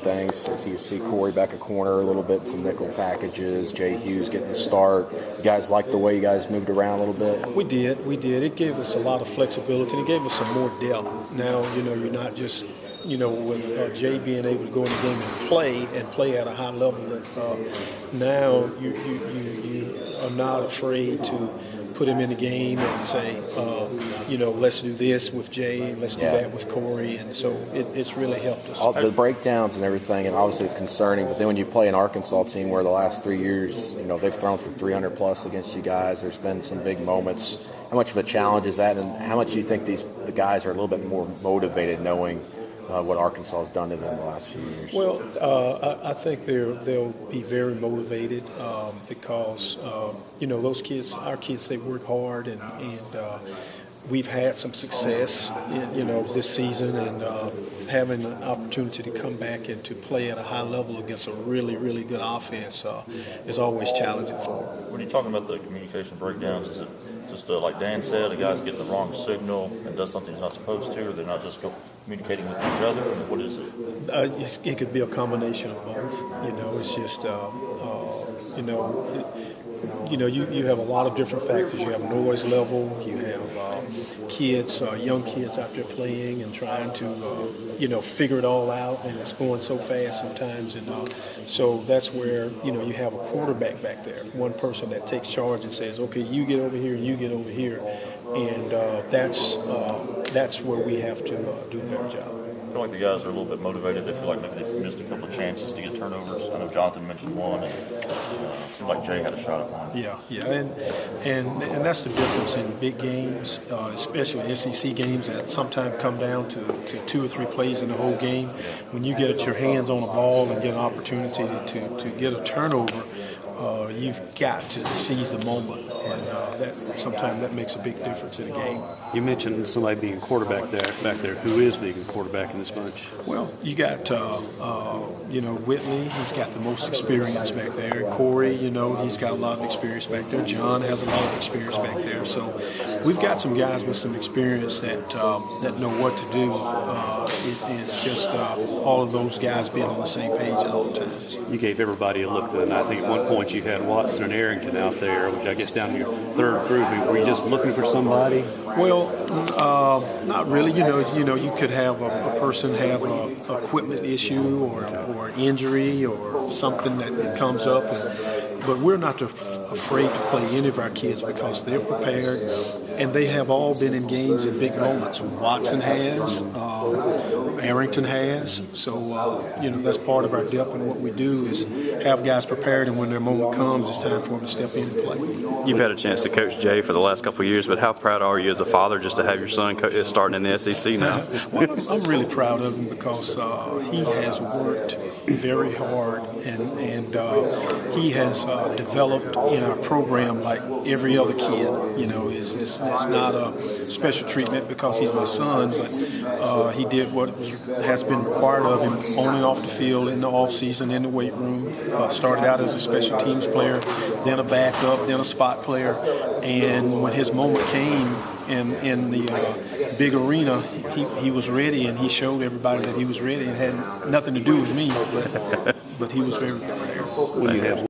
things. As you see Corey back a corner a little bit, some nickel packages, Jay Hughes getting the start. You guys like the way you guys moved around a little bit? We did. It gave us a lot of flexibility. It gave us some more depth. Now, you're not just, with Jay being able to go in the game and play at a high level. Now you are not afraid to put him in the game and say, let's do this with Jay, let's do that with Corey, and so it's really helped us. All the breakdowns and everything, and obviously it's concerning, but then when you play an Arkansas team where the last 3 years, they've thrown for 300 plus against you guys, there's been some big moments. How much of a challenge is that, and how much do you think the guys are a little bit more motivated knowing what Arkansas has done to them the last few years? Well, I think they'll be very motivated because those kids, our kids, they work hard, and we've had some success, this season, and having an opportunity to come back and to play at a high level against a really, really good offense is always challenging for them. When you're talking about the communication breakdowns, is it just like Dan said, a guy's getting the wrong signal and does something he's not supposed to, or they're not just communicating with each other? Or what is it? It could be a combination of both. It's just you have a lot of different factors. You have noise level. You have kids, young kids out there playing and trying to, figure it all out, and it's going so fast sometimes. And so that's where, you have a quarterback back there, one person that takes charge and says, okay, you get over here, you get over here. And that's where we have to do a better job. I feel like the guys are a little bit motivated. They feel like maybe they missed a couple of chances to get turnovers. I know Jonathan mentioned one, and it seemed like Jay had a shot at one. Yeah, and that's the difference in big games, especially SEC games that sometimes come down to 2 or 3 plays in the whole game. When you get your hands on a ball and get an opportunity to get a turnover, you've got to seize the moment, and sometimes that makes a big difference in a game. You mentioned somebody being a quarterback back there. Who is being a quarterback in this bunch? Well, you got Whitley. He's got the most experience back there. Corey, he's got a lot of experience back there. John has a lot of experience back there. So we've got some guys with some experience that know what to do. It's just all of those guys being on the same page at all times. You gave everybody a look then. I think at one point you had Watson and Arrington out there, which I guess down to your third group. Were you just looking for somebody? Well, not really. You could have a person have an equipment issue or injury or something that comes up, but we're not afraid to play any of our kids because they're prepared, and they have all been in games in big moments. Watson has, Arrington has, so that's part of our depth, and what we do is have guys prepared, and when their moment comes, it's time for them to step in and play. You've had a chance to coach Jay for the last couple of years, but how proud are you as a father just to have your son starting in the SEC now? Well, I'm really proud of him because he has worked very hard, and he has developed in our program like every other kid. It's not a special treatment because he's my son, but he did what has been required of him on and off the field, in the off season, in the weight room. Started out as a special teams player, then a backup, then a spot player, and when his moment came in the big arena, he was ready, and he showed everybody that he was ready. It had nothing to do with me, but he was very prepared.